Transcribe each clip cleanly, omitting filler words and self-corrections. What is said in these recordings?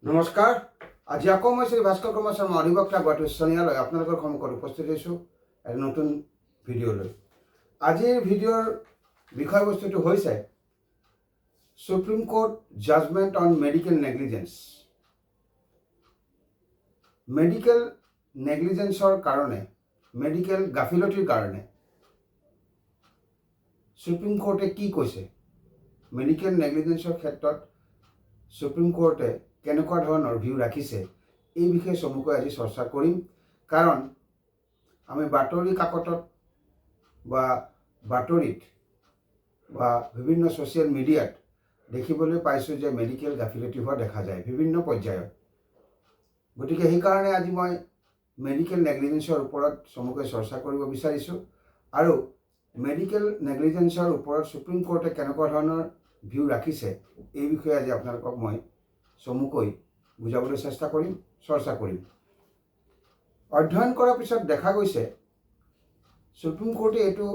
নমস্কাৰ। আজি আকৌ মই শ্ৰী ভাস্কৰ কৰ্ম শৰ্মা অধিবক্তা গুৱাহাটী উচ্চ ন্যায়ালয় আপোনালোকৰ সন্মুখত উপস্থিত হৈছোঁ এক নতুন ভিডিঅ'লৈ। আজিৰ ভিডিঅ'ৰ বিষয়বস্তুটো হৈছে supreme court judgment on medical negligence. Medical নেগলিজেন্সৰ কাৰণে, মেডিকেল গাফিলতিৰ কাৰণে সুপ্ৰিম কোৰ্টে কি কৈছে, মেডিকেল নেগলিজেন্সৰ ক্ষেত্ৰত সুপ্ৰিম কোৰ্টে কেনেকুৱা ধৰণৰ ভিউ ৰাখিছে, এই বিষয়ে চমুকৈ আজি চৰ্চা কৰিম। কাৰণ আমি বাতৰি কাকতত বা বাতৰিত বা বিভিন্ন ছ'চিয়েল মিডিয়াত দেখিবলৈ পাইছোঁ যে মেডিকেল গাফিলতি হোৱা দেখা যায় বিভিন্ন পৰ্যায়ত। গতিকে সেইকাৰণে আজি মই মেডিকেল নেগলিজেন্সৰ ওপৰত চমুকৈ চৰ্চা কৰিব বিচাৰিছোঁ আৰু মেডিকেল নেগলিজেন্সৰ ওপৰত সুপ্ৰিম কোৰ্টে কেনেকুৱা ধৰণৰ ভিউ ৰাখিছে এই বিষয়ে আজি আপোনালোকক মই চমুকৈ বুজাবলৈ চেষ্টা কৰিম, চৰ্চা কৰিম। অধ্যয়ন কৰাৰ পিছত দেখা গৈছে সুপ্ৰিম কোৰ্টে এইটো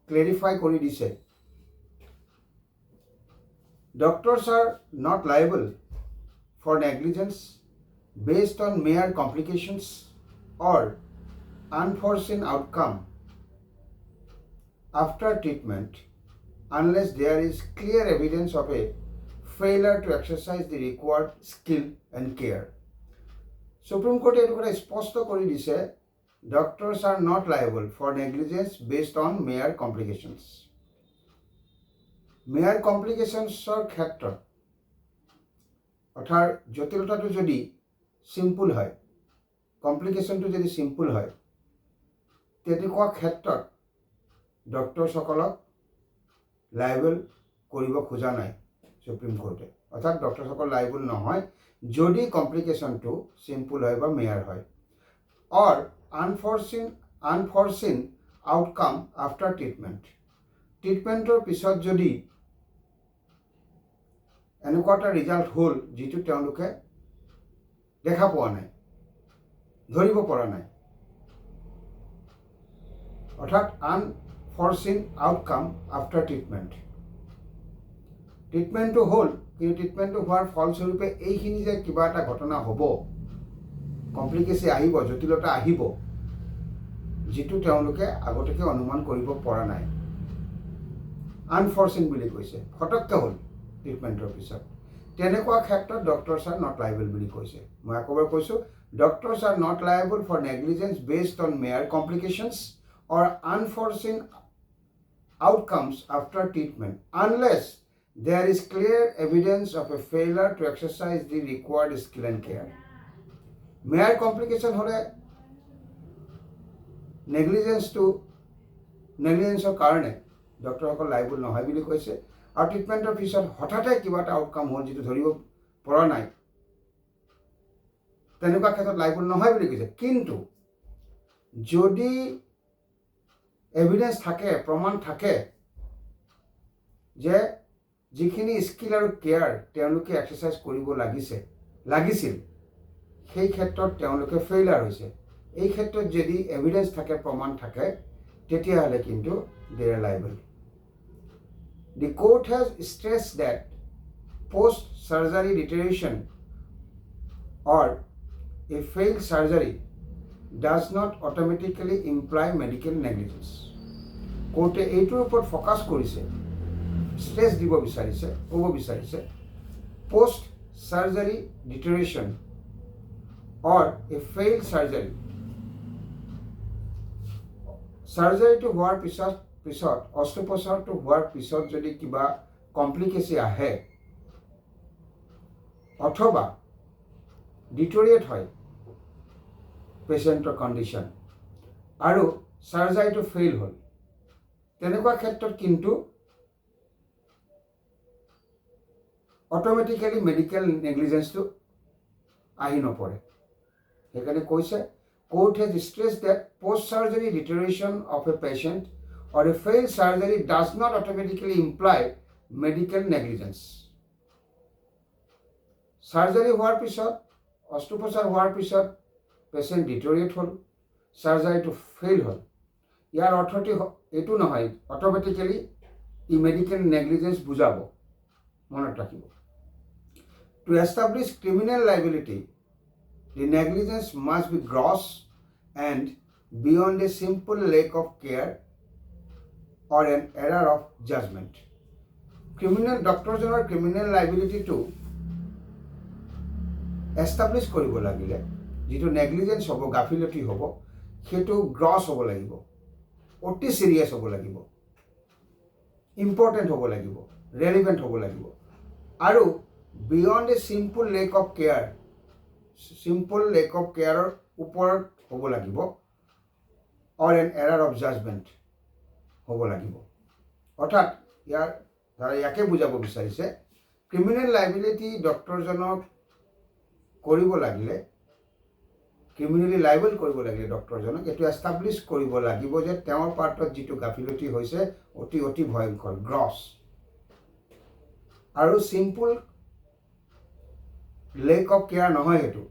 ক্লেৰিফাই কৰি দিছে, doctors are not liable for negligence based on mere complications or unforeseen outcome after treatment unless there is clear evidence of a failure to exercise the required skill and care. Supreme Court এইটো কথা স্পষ্ট কৰি দিছে, doctors are not liable for negligence based on mere complications. Mere complicationsৰ ক্ষেত্ৰত অৰ্থাৎ জটিলতাটো যদি simple হয়, কমপ্লিকেশ্যনটো যদি সিম্পল হয়, তেনেকুৱা ক্ষেত্ৰত ডক্টৰসকলক লাইবল কৰিব খোজা নাই সুপ্ৰিম কোৰ্টে। অৰ্থাৎ ডক্টৰসকল লাইবল নহয় যদি কমপ্লিকেশ্যনটো সিম্পল হয় বা মেয়াৰ হয়, অৰ আনফৰচিন আউটকাম আফটাৰ ট্ৰিটমেণ্টৰ পিছত যদি এনেকুৱা এটা ৰিজাল্ট হ'ল যিটো তেওঁলোকে দেখা পোৱা নাই, ধৰিব পৰা নাই, অৰ্থাৎ আনফৰচিন আউটকাম আফটাৰ ট্ৰিটমেণ্টটো হ'ল, কিন্তু ট্ৰিটমেণ্টটো হোৱাৰ ফলস্বৰূপে এইখিনি যে কিবা এটা ঘটনা হ'ব, কমপ্লিকেশ্যন আহিব, জটিলতা আহিব, যিটো তেওঁলোকে আগতীয়াকৈ অনুমান কৰিব পৰা নাই, আনফৰচিন বুলি কৈছে, ফটককৈ হ'ল ট্ৰিটমেণ্টৰ পিছত, তেনেকুৱা ক্ষেত্ৰত ডক্টৰ্ছ আৰ নট লায়েবল বুলি কৈছে। মই আকৌ এবাৰ কৈছোঁ, doctors are not liable for negligence based on mere complications or unforeseen outcomes after treatment unless there is clear evidence of a failure to exercise the required skill and care. Mere complication হলে নেগলিজেন্সৰ কাৰণে ডক্টৰসকল liable নহয় বুলি কৈছে। আৰু ট্ৰিটমেণ্টৰ পিছত হঠাতে কিবা এটা আউটকাম হ'ল যিটো ধৰিব পৰা নাই, তেনেকুৱা ক্ষেত্ৰত লাইবল নহয় বুলি কৈছে। কিন্তু যদি এভিডেন্স থাকে, প্ৰমাণ থাকে যে যিখিনি স্কিল আৰু কেয়াৰ তেওঁলোকে এক্সাৰচাইজ কৰিব লাগিছিল সেই ক্ষেত্ৰত তেওঁলোকে ফেইলাৰ হৈছে, এই ক্ষেত্ৰত যদি এভিডেন্স থাকে, প্ৰমাণ থাকে, তেতিয়াহ'লে কিন্তু they are liable. The court has stressed that post-surgery deterioration or a failed surgery does not automatically imply medical negligence. কোৰ্টে এইটোৰ ওপৰত ফ'কাছ কৰিছে, ষ্ট্ৰেছ দিব বিচাৰিছে, ক'ব বিচাৰিছে, post surgery deterioration or a failed চাৰ্জাৰীটো হোৱাৰ পিছত অস্ত্ৰোপচাৰটো হোৱাৰ পিছত যদি কিবা কমপ্লিকেশ্যন আহে অথবা ডিটৰিয়েট হয় পেচেণ্টৰ কণ্ডিশ্যন আৰু চাৰ্জাৰীটো ফেইল হ'ল, তেনেকুৱা ক্ষেত্ৰত কিন্তু অট'মেটিকেলি মেডিকেল নেগলিজেন্সটো আহি নপৰে। সেইকাৰণে কৈছে, court has stressed that post-surgery deterioration of a patient or a failed surgery does not automatically imply medical negligence. Surgery হোৱাৰ পিছত, অস্ত্ৰোপচাৰ হোৱাৰ পিছত পেচেণ্ট ডিটৰিয়েট হ'ল, চাৰ্জাৰীটো ফেইল হ'ল, ইয়াৰ অৰ্থটো এইটো নহয় অট'মেটিকেলি ই মেডিকেল নেগলিজেন্স বুজাব, মনত ৰাখিব। To establish criminal liability, the negligence must be gross and beyond a simple lack of care or an error of judgment. ডক্টৰজনৰ ক্ৰিমিনেল লাইবিলিটিটো এষ্টাব্লিছ কৰিব লাগিলে যিটো নেগলিজেন্স হ'ব, গাফিলতি হ'ব, সেইটো গ্ৰছ হ'ব লাগিব, অতি চিৰিয়াছ হ'ব লাগিব, ইম্পৰ্টেণ্ট হ'ব লাগিব, ৰেলিভেণ্ট হ'ব লাগিব, আৰু beyond a simple lack of কেয়াৰৰ ওপৰত হ'ব লাগিব, or an error of judgment হ'ব লাগিব। অৰ্থাৎ ইয়াকে বুজাব বিচাৰিছে ক্ৰিমিনেল লাইবিলিটি ডক্টৰজনক কৰিব লাগিলে, ক্ৰিমিনেলি লাইবল কৰিব লাগিলে ডক্টৰজনক এইটো এষ্টাব্লিছ কৰিব লাগিব যে তেওঁৰ পাৰ্টত যিটো গাফিলতি হৈছে অতি ভয়ংকৰ, গ্ৰছ, আৰু চিম্পল লেক অফ কেয়াৰ নহয় সেইটো,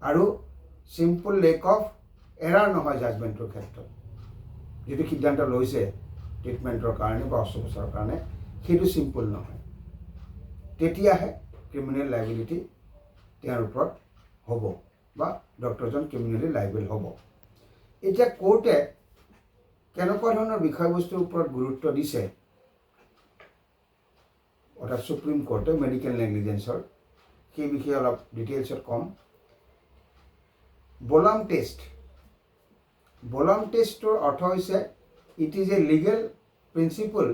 আৰু চিম্পল লেক অফ এৰাৰ নহয় জাজমেণ্টৰ ক্ষেত্ৰত, যিটো সিদ্ধান্ত লৈছে ট্ৰিটমেণ্টৰ কাৰণে বা অস্ত্ৰোপচাৰৰ কাৰণে, সেইটো চিম্পল নহয়। তেতিয়াহে ক্ৰিমিনেল লাইবিলিটি তেওঁৰ ওপৰত হ'ব বা ডক্টৰজন ক্ৰিমিনেলি লাইবল হ'ব। এতিয়া কোৰ্টে কেনেকুৱা ধৰণৰ বিষয়বস্তুৰ ওপৰত গুৰুত্ব দিছে, অৰ্থাৎ সুপ্ৰিম কোৰ্টে মেডিকেল নেগলিজেন্সৰ, সেই বিষয়ে অলপ ডিটেইলছত ক'ম। বলাম টেষ্টৰ অৰ্থ হৈছে it is a legal principle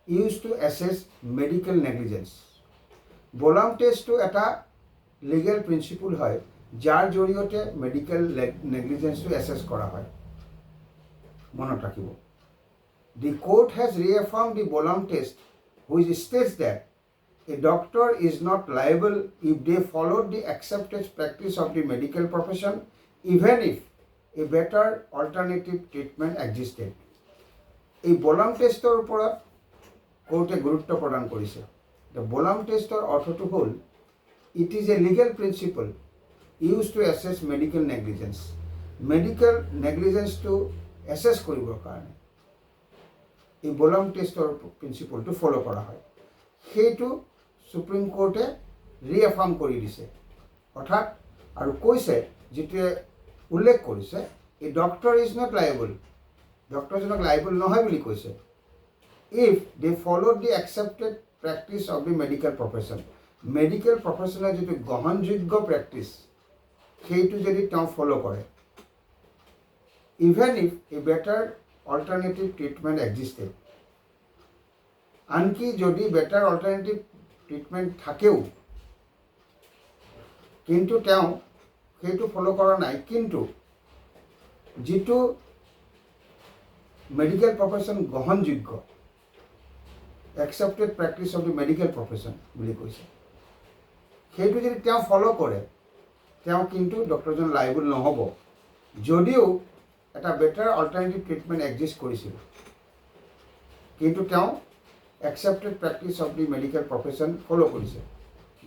use to assess medical negligence. বলাম টেষ্টটো এটা লিগেল প্ৰিন্সিপল হয় যাৰ জৰিয়তে মেডিকেল নেগলিজেন্সটো এছেছ কৰা হয়। মনত ৰাখিব, দি কোৰ্ট হেজ ৰিএফাৰ্মড দি বলাম test which states date a doctor is not liable if they followed the accepted practice of the medical profession, even if a better alternative treatment existed. এই বলাম টেষ্টৰ ওপৰত কোৰ্টে গুৰুত্ব প্ৰদান কৰিছে। বলাম টেষ্টৰ অৰ্থটো হ'ল it is a legal principle use to assess medical negligence. Medical নেগলিজেন্সটো এছেছ কৰিবৰ কাৰণে এই বলাম টেষ্টৰ প্ৰিন্সিপলটো ফ'ল' কৰা হয়। সেইটো সুপ্ৰিম কোৰ্টে ৰিএফাৰ্ম কৰি দিছে, অৰ্থাৎ আৰু কৈছে, যিটোৱে উল্লেখ কৰিছে এই ডক্টৰ ইজ নট লাইবল, ডক্টৰজনক লাইবল নহয় বুলি কৈছে, if they follow' the accepted practice of the medical profession. Medical প্ৰফেশ্যনৰ যিটো গ্ৰহণযোগ্য প্ৰেক্টিছ সেইটো যদি তেওঁ ফ'ল' কৰে, even if a better alternative treatment existed, আনকি যদি বেটাৰ অল্টাৰনেটিভ ট্ৰিটমেণ্ট থাকেও কিন্তু তেওঁ সেইটো ফ'ল' কৰা নাই, কিন্তু যিটো মেডিকেল প্ৰফেশ্যন গ্ৰহণযোগ্য, accepted practice of the medical profession বুলি কৈছে, সেইটো যদি তেওঁ ফ'ল' কৰে তেওঁ কিন্তু ডক্টৰজন লাইবল নহ'ব, যদিও এটা বেটাৰ অল্টাৰনেটিভ ট্ৰিটমেণ্ট এক্সিষ্ট কৰিছিল, কিন্তু তেওঁ accepted practice of the medical profession follow' কৰিছে।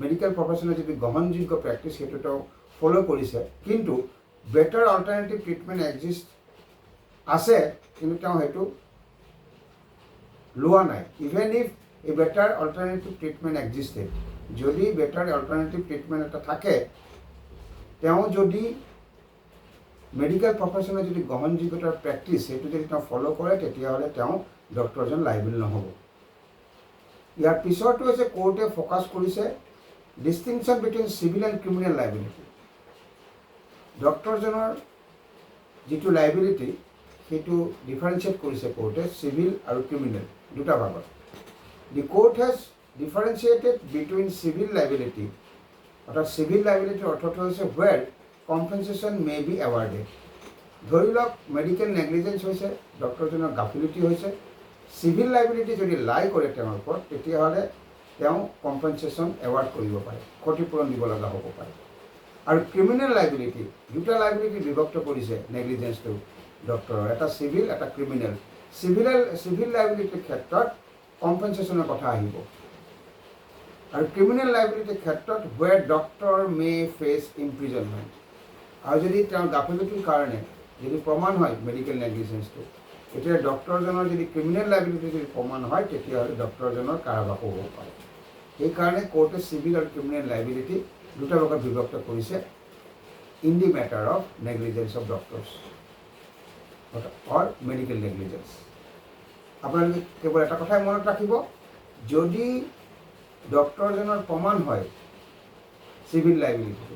মেডিকেল প্ৰফেশ্যনৰ যিটো গ্ৰহণযোগ্য প্ৰেক্টিছ সেইটো তেওঁ ফ'ল' কৰিছে, কিন্তু বেটাৰ অল্টাৰনেটিভ ট্ৰিটমেণ্ট এক্সিষ্ট আছে, কিন্তু তেওঁ সেইটো লোৱা নাই। Even if a better alternative treatment existed, যদি বেটাৰ অল্টাৰনেটিভ ট্ৰিটমেণ্ট এটা থাকে, তেওঁ যদি মেডিকেল প্ৰফেশ্যনৰ যদি গ্ৰহণযোগ্যতাৰ প্ৰেক্টিছ সেইটো যদি তেওঁ ফ'ল' কৰে, তেতিয়াহ'লে তেওঁ ডক্টৰজন লাইবল নহ'ব। ইয়াৰ পিছৰটো হৈছে কোৰ্টে ফ'কাছ কৰিছে distinction between civil and criminal liability. ডক্টৰজনৰ যিটো লাইবিলিটি সেইটো ডিফাৰেঞ্চিয়েট কৰিছে কোৰ্টে চিভিল আৰু ক্ৰিমিনেল দুটা ভাগত। The court has differentiated between civil liability, অৰ্থাৎ চিভিল লাইবিলিটিৰ অৰ্থটো হৈছে where compensation may be awarded. ধৰি লওক মেডিকেল নেগলিজেন্স হৈছে, ডক্টৰজনৰ গাফিলতি হৈছে, চিভিল লাইবিলিটি যদি লাই কৰে তেওঁৰ ওপৰত, তেতিয়াহ'লে তেওঁ কম্পেনচেশ্যন এৱাৰ্ড কৰিব পাৰে, ক্ষতিপূৰণ দিব লগা হ'ব পাৰে। আৰু ক্ৰিমিনেল লাইবিলিটি, দুটা লাইবিলিটি বিভক্ত কৰিছে নেগলিজেন্সটো ডক্টৰৰ, এটা চিভিল এটা ক্ৰিমিনেল। চিভিল লাইবিলিটিৰ ক্ষেত্ৰত কম্পেনচেশ্যনৰ কথা আহিব, আৰু ক্ৰিমিনেল লাইবিলিটিৰ ক্ষেত্ৰত ৱেৰ ডক্টৰ মে ফেচ ইমপ্ৰিজনমেণ্ট। আৰু যদি তেওঁৰ গাফিলতিৰ কাৰণে যদি প্ৰমাণ হয় মেডিকেল নেগলিজেন্সটো, এতিয়া ডক্টৰজনৰ যদি ক্ৰিমিনেল লাইবিলিটি যদি প্ৰমাণ হয়, তেতিয়াহ'লে ডক্টৰজনৰ কাৰাবাসো হ'ব পাৰে। সেইকাৰণে কোৰ্টে চিভিল আৰু ক্ৰিমিনেল লাইবিলিটি দুটা ভাগত বিভক্ত কৰিছে in the matter of negligence of doctors or medical negligence. আপোনালোকে কেৱল এটা কথাই মনত ৰাখিব, যদি ডক্টৰজনৰ প্ৰমাণ হয় চিভিল লাইবিলিটিটো,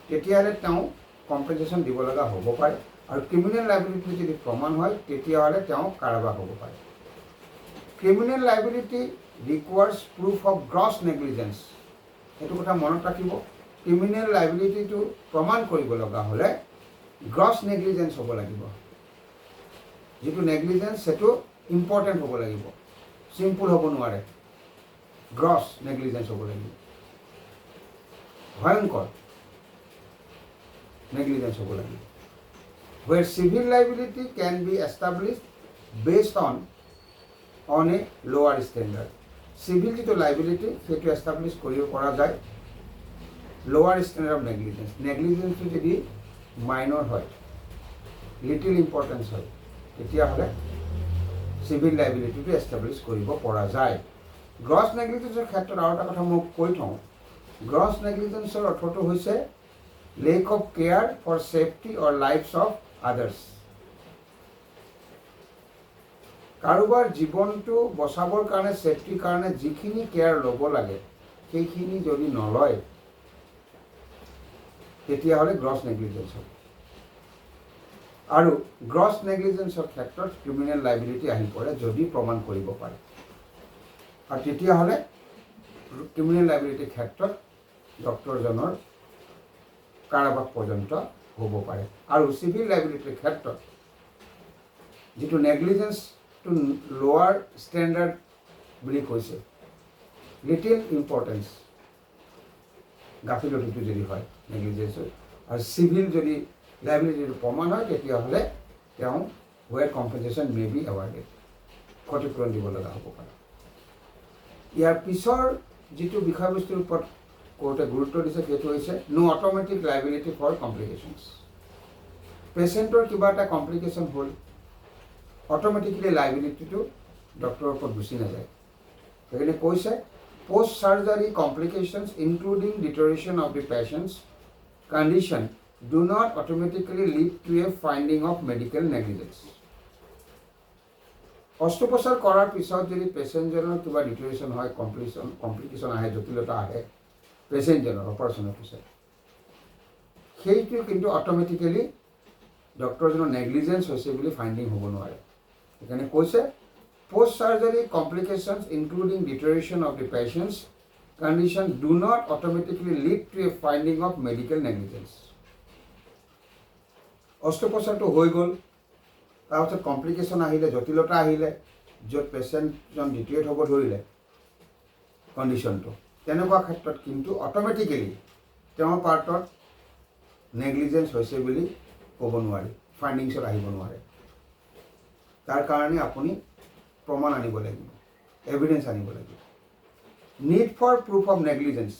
তেতিয়াহ'লে তেওঁ কম্পেনচেশ্যন দিব লগা হ'ব পাৰে, আৰু ক্ৰিমিনেল লাইবিলিটি যদি প্ৰমাণ হয় তেতিয়াহ'লে তেওঁ কাৰাবাস হ'ব পাৰে। Criminal liability ৰিকুৱাৰ্ছ proof of gross negligence. সেইটো কথা মনত ৰাখিব, ক্ৰিমিনেল লাইবিলিটিটো প্ৰমাণ কৰিব লগা হ'লে গ্ৰছ নেগলিজেন্স হ'ব লাগিব। যিটো নেগলিজেন্স সেইটো ইম্পৰ্টেণ্ট হ'ব লাগিব, চিম্পুল হ'ব নোৱাৰে, গ্ৰছ নেগলিজেন্স হ'ব লাগিব, ভয়ংকৰ নেগলিজেন্স হ'ব লাগিব। Where civil liability can be established based on a lower standard. Civil যিটো লাইবিলিটি সেইটো এষ্টাব্লিছ কৰিব পৰা যায় লোৱাৰ ষ্টেণ্ডাৰ্ড অফ নেগলিজেন্স। নেগলিজেন্সটো যদি মাইনৰ হয়, লিটিল ইম্পৰ্টেঞ্চ হয়, তেতিয়াহ'লে চিভিল লাইবিলিটিটো এষ্টাব্লিছ কৰিব পৰা যায়। গ্ৰছ নেগলিজেন্সৰ ক্ষেত্ৰত আৰু এটা কথা মই কৈ থওঁ, গ্ৰছ নেগলিজেন্সৰ অৰ্থটো হৈছে lack of care for safety or lives of others. কাৰোবাৰ জীৱনটো বচাবৰ কাৰণে, ছেফটিৰ কাৰণে যিখিনি কেয়াৰ ল'ব লাগে সেইখিনি যদি নলয় তেতিয়াহ'লে গ্ৰছ নেগলিজেন্স হ'ব। আৰু গ্ৰছ নেগলিজেন্সৰ ক্ষেত্ৰত ক্ৰিমিনেল লাইবিলিটি আহি পৰে যদি প্ৰমাণ কৰিব পাৰে, আৰু তেতিয়াহ'লে ক্ৰিমিনেল লাইবিলিটিৰ ক্ষেত্ৰত ডক্টৰজনৰ কাৰাবাস পৰ্যন্ত হ'ব পাৰে। আৰু চিভিল লাইবিলিটিৰ ক্ষেত্ৰত যিটো নেগলিজেন্সটো লোৱাৰ ষ্টেণ্ডাৰ্ড বুলি কৈছে, লিটিল ইম্পৰ্টেঞ্চ গাফিলতিটো যদি হয় নেগলিজেন্সৰ, আৰু চিভিল যদি লাইবিলিটিটো প্ৰমাণ হয় তেতিয়াহ'লে তেওঁ ৱেৰ কম্পেনচেশ্যন মে বি এৱাৰ্ডেড, ক্ষতিপূৰণ দিব লগা হ'ব পাৰে। ইয়াৰ পিছৰ যিটো বিষয়বস্তুৰ ওপৰত কোৰ্টে গুৰুত্ব দিছে সেইটো হৈছে নো অট'মেটিক লাইবিলিটি ফৰ কমপ্লিকেশ্যনছ। পেচেণ্টৰ কিবা এটা কমপ্লিকেশ্যন হ'ল, অট'মেটিকলি লাইবিলিটিটো ডক্টৰৰ ওপৰত গুচি নাযায়। সেইকাৰণে কৈছে post surgery complications including deterioration of the patient's condition do not automatically lead to a finding of medical negligence. অস্ত্ৰোপচাৰ কৰাৰ পিছত যদি পেচেণ্টজনৰ কিবা ডিটৰিয়েশ্যন হয়, কমপ্লিকেশ্যন আহে, জটিলতা আহে পেচেণ্টজনৰ অপাৰেশ্যনৰ পিছত, সেইটো কিন্তু অট'মেটিকেলি ডক্টৰজনৰ নেগলিজেন্স হৈছে বুলি ফাইণ্ডিং হ'ব নোৱাৰে। সেইকাৰণে কৈছে post surgery complications including deterioration of the patient's condition do not automatically lead to a finding of medical negligence. অস্ত্ৰোপচাৰটো হৈ গ'ল, তাৰপিছত কমপ্লিকেশ্যন আহিলে, জটিলতা আহিলে, য'ত পেচেণ্টজন ডিটৰিয়েট হ'ব ধৰিলে কণ্ডিশ্যনটো, তেনেকুৱা ক্ষেত্ৰত কিন্তু অট'মেটিকেলি তেওঁৰ পাৰ্টত নেগলিজেন্স হৈছে বুলি ক'ব নোৱাৰি, ফাইণ্ডিংছত আহিব নোৱাৰে। তাৰ কাৰণে আপুনি প্ৰমাণ আনিব লাগিব, এভিডেঞ্চ আনিব লাগিব। Need for proof of negligence.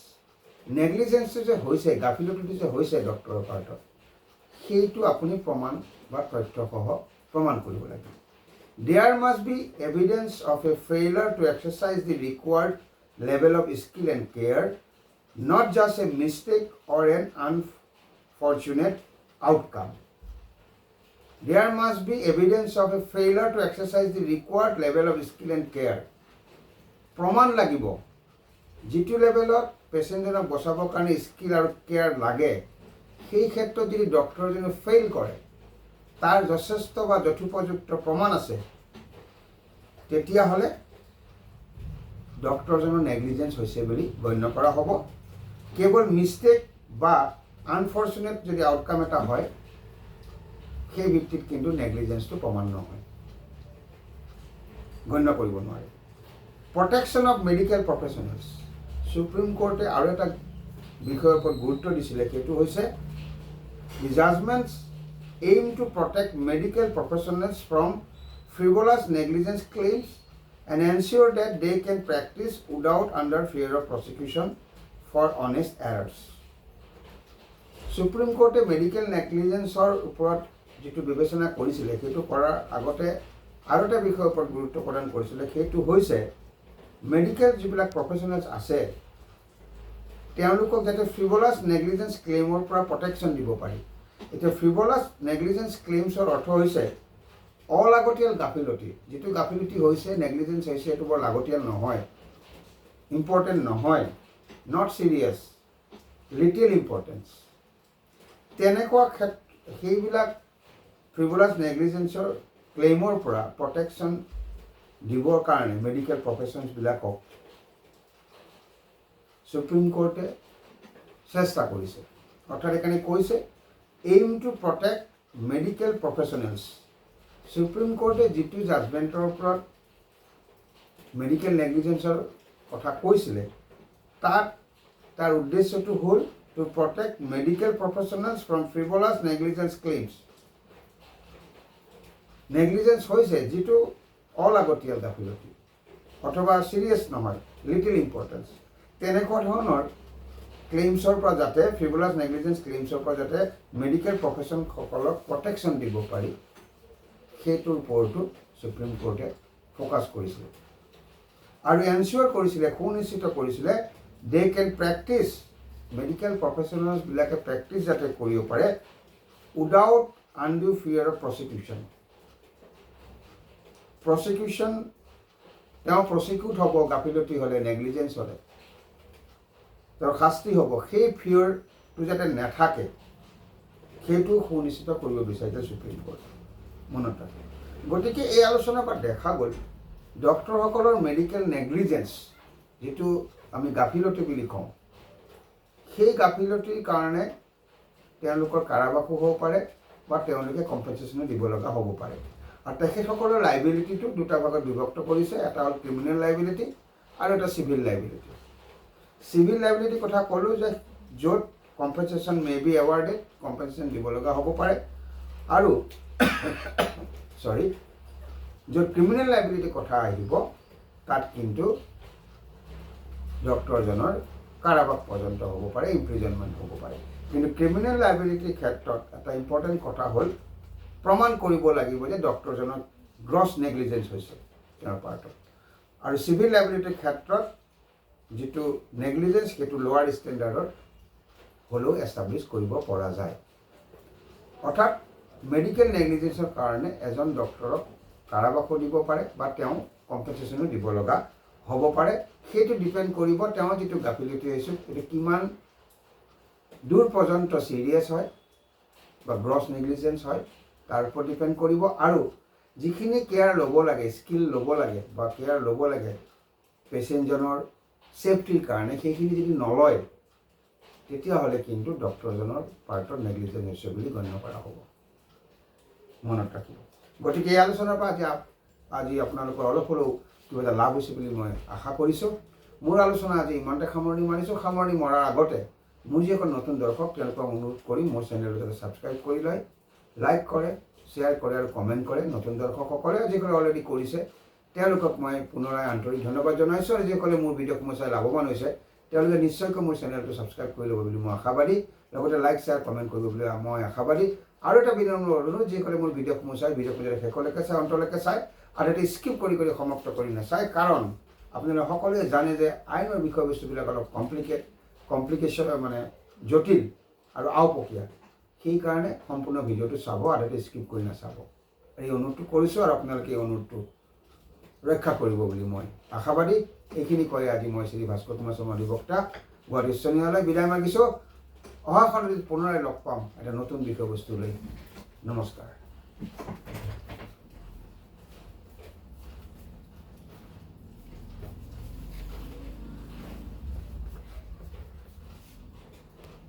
নেগলিজেন্সটো যে হৈছে, গাফিলতিটো যে হৈছে ডক্টৰৰ পাৰ্টত, সেইটো আপুনি প্ৰমাণ বা তথ্যসহ প্ৰমাণ কৰিব লাগিব। There must be evidence of a failure to exercise the required level of skill and care, not just a mistake or an unfortunate outcome. There must be evidence of a failure to exercise the required level of skill and care. প্ৰমাণ লাগিব যিটো লেভেলত পেচেণ্টজনক বচাবৰ কাৰণে skill আৰু care লাগে, সেই ক্ষেত্ৰত যদি ডক্টৰজনে ফেইল কৰে, তাৰ যথেষ্ট বা যথোপযুক্ত প্ৰমাণ আছে, তেতিয়াহ'লে ডক্টৰজনৰ নেগলিজেন্স হৈছে বুলি গণ্য কৰা হ'ব। কেৱল মিষ্টেক বা আনফৰ্চুনেট যদি আউটকাম এটা হয়, সেই ভিত্তিত কিন্তু নেগলিজেন্সটো প্ৰমাণ নহয়, গণ্য কৰিব নোৱাৰে। Protection of medical professionals. Supreme কোৰ্টে আৰু এটা বিষয়ৰ ওপৰত গুৰুত্ব দিছিলে, সেইটো হৈছে the judgments aim to protect medical professionals from frivolous negligence claims and ensure that they can practice without under fear of prosecution for honest errors. Supreme Court medical negligence ওপৰত যিটো বিবেচনা কৰিছিলে, সেইটো কৰাৰ আগতে আৰু এটা বিষয়ৰ ওপৰত গুৰুত্ব প্ৰদান কৰিছিলে, সেইটো হৈছে মেডিকেল যিবিলাক প্ৰফেশ্যনেলছ আছে তেওঁলোকক যাতে ফ্ৰিভলাছ নেগলিজেন্স ক্লেইমৰ পৰা প্ৰটেকশ্যন দিব পাৰি। এতিয়া ফ্ৰিভলাছ নেগলিজেন্স ক্লেইমছৰ অৰ্থ হৈছে অলাগতিয়াল গাফিলতি। যিটো গাফিলতি হৈছে, নেগলিজেন্স হৈছে, এইটো বৰ লাগতিয়াল নহয়, ইম্পৰ্টেণ্ট নহয়, নট চিৰিয়াছ, লিটিল ইম্পৰ্টেঞ্চ। তেনেকুৱা সেইবিলাক ফ্ৰিভলাছ নেগলিজেন্সৰ ক্লেইমৰ পৰা প্ৰটেকশ্যন দিবৰ কাৰণে মেডিকেল প্ৰফেশ্যনছবিলাকক সুপ্ৰিম কোৰ্টে চেষ্টা কৰিছে। অৰ্থাৎ এখানে কৈছে aim to protect medical professionals. Supreme কোৰ্টে যিটো জাজমেণ্টৰ ওপৰত মেডিকেল নেগলিজেন্সৰ কথা কৈছিলে, তাৰ উদ্দেশ্যটো হ'ল to protect medical professionals from frivolous negligence claims. Negligence হৈছে যিটো অলাগতিয়াল গাফিলতি অথবা চিৰিয়াছ নহয়, লিটিল ইম্পৰ্টেঞ্চ। তেনেকুৱা ধৰণৰ ক্লেইমছৰ পৰা যাতে ফ্ৰিভলাছ নেগলিজেন্স ক্লেইমছৰ পৰা যাতে মেডিকেল প্ৰফেশ্যনসকলক প্ৰটেকশ্যন দিব পাৰি, সেইটোৰ ওপৰতো সুপ্ৰিম কোৰ্টে ফ'কাছ কৰিছিলে আৰু এনচিয়ৰ কৰিছিলে, সুনিশ্চিত কৰিছিলে দে কেন প্ৰেক্টিছ, মেডিকেল প্ৰফেশ্যনেলছবিলাকে প্ৰেক্টিছ যাতে কৰিব পাৰে উইদাউট আনডিউ ফিয়াৰ অফ প্ৰচিকিউশ্যন। তেওঁ প্ৰচিকিউট হ'ব গাফিলতি হ'লে, নেগলিজেন্স হ'লে, তেওঁৰ শাস্তি হ'ব, সেই ফিয়ৰটো যাতে নাথাকে সেইটো সুনিশ্চিত কৰিব বিচাৰিছে সুপ্ৰিম কোৰ্ট। মনত ৰাখে। গতিকে এই আলোচনাৰ পৰা দেখা গ'ল ডক্টৰসকলৰ মেডিকেল নেগলিজেন্স, যিটো আমি গাফিলতি বুলি কওঁ, সেই গাফিলতিৰ কাৰণে তেওঁলোকৰ কাৰাবাসো হ'ব পাৰে বা তেওঁলোকে কম্পেনচেশ্যনো দিব লগা হ'ব পাৰে। আৰু তেখেতসকলৰ লাইবিলিটিটো দুটা ভাগত বিভক্ত কৰিছে, এটা হ'ল ক্ৰিমিনেল লাইবিলিটি আৰু এটা চিভিল লাইবিলিটি। চিভিল লাইবিলিটিৰ কথা ক'লোঁ যে য'ত compensation may be awarded, compensation দিব লগা হ'ব পাৰে, আৰু য'ত ক্ৰিমিনেল লাইবিলিটিৰ কথা আহিব তাত কিন্তু ডক্টৰজনৰ কাৰাবাস পৰ্যন্ত হ'ব পাৰে, ইমপ্ৰিজনমেণ্ট হ'ব পাৰে। কিন্তু ক্ৰিমিনেল লাইবিলিটিৰ ক্ষেত্ৰত এটা ইম্পৰ্টেণ্ট কথা হ'ল প্ৰমাণ কৰিব লাগিব যে ডক্টৰজনৰ গ্ৰছ নেগলিজেন্স হৈছে তেওঁৰ পাৰ্টত। আৰু চিভিল লাইবিলিটিৰ ক্ষেত্ৰত যিটো নেগলিজেন্স সেইটো লোৱাৰ ষ্টেণ্ডাৰ্ডত হ'লেও এষ্টাব্লিছ কৰিব পৰা যায়। অৰ্থাৎ মেডিকেল নেগলিজেন্সৰ কাৰণে এজন ডক্টৰক কাৰাবাসো দিব পাৰে বা তেওঁ কম্পেনচেশ্যনো দিব লগা হ'ব পাৰে। সেইটো ডিপেণ্ড কৰিব তেওঁ যিটো গাফিলতি হৈছে সেইটো কিমান দূৰ পৰ্যন্ত চিৰিয়াছ হয় বা গ্ৰছ নেগলিজেন্স হয় তাৰ ওপৰত ডিপেণ্ড কৰিব। আৰু যিখিনি কেয়াৰ ল'ব লাগে, স্কিল ল'ব লাগে বা কেয়াৰ ল'ব লাগে পেচেণ্টজনৰ ছেফটিৰ কাৰণে, সেইখিনি যদি নলয় তেতিয়াহ'লে কিন্তু ডক্টৰজনৰ পাৰ্টত নেগলিজেন্স হৈছে বুলি গণ্য কৰা হ'ব। মনত ৰাখিব। গতিকে এই আলোচনাৰ পৰা আজি আপোনালোকৰ অলপ হ'লেও কিবা এটা লাভ হৈছে বুলি মই আশা কৰিছোঁ। মোৰ আলোচনা আজি ইমানতে সামৰণি মাৰিছোঁ। সামৰণি মৰাৰ আগতে মোৰ যিসকল নতুন দৰ্শক তেওঁলোকক অনুৰোধ কৰি মোৰ চেনেলটো যাতে ছাবস্ক্ৰাইব কৰি লয়, লাইক কৰে, শ্বেয়াৰ কৰে আৰু কমেণ্ট কৰে। নতুন দৰ্শকসকলে যিসকলে অলৰেডি কৰিছে তেওঁলোকক মই পুনৰাই আন্তৰিক ধন্যবাদ জনাইছোঁ। আৰু যিসকলে মোৰ ভিডিঅ'সমূহ চাই লাভৱান হৈছে তেওঁলোকে নিশ্চয়কৈ মোৰ চেনেলটো ছাবস্ক্ৰাইব কৰি ল'ব বুলি মই আশাবাদী, লগতে লাইক শ্বেয়াৰ কমেণ্ট কৰিব বুলি মই আশাবাদী। আৰু এটা বিনম্ৰ অনুৰোধ, যিসকলে মোৰ ভিডিঅ'সমূহ চাই ভিডিঅ'সমূহ যাতে শেষলৈকে চাই, অন্তলৈকে চাই, আৰু এটা স্কিপ কৰি সমাপ্ত কৰি নাচায়। কাৰণ আপোনালোকে সকলোৱে জানে যে আইনৰ বিষয়বস্তুবিলাক অলপ কমপ্লিকেশ্যন মানে জটিল আৰু আওপকীয়া। সেইকাৰণে সম্পূৰ্ণ ভিডিঅ'টো চাব, আধাতে স্কিপ কৰি নাচাব। এই অনুৰোধটো কৰিছোঁ আৰু আপোনালোকে এই অনুৰোধটো ৰক্ষা কৰিব বুলি মই আশাবাদী। এইখিনি কৈ আজি মই শ্ৰী ভাস্কৰ কুমাৰ শৰ্মা অধিবক্তা, গুৱাহাটী উচ্চ ন্যায়ালয় বিদায় মাগিছোঁ। অহা খণ্ডত পুনৰাই লগ পাম এটা নতুন বিষয়বস্তু লৈ। নমস্কাৰ।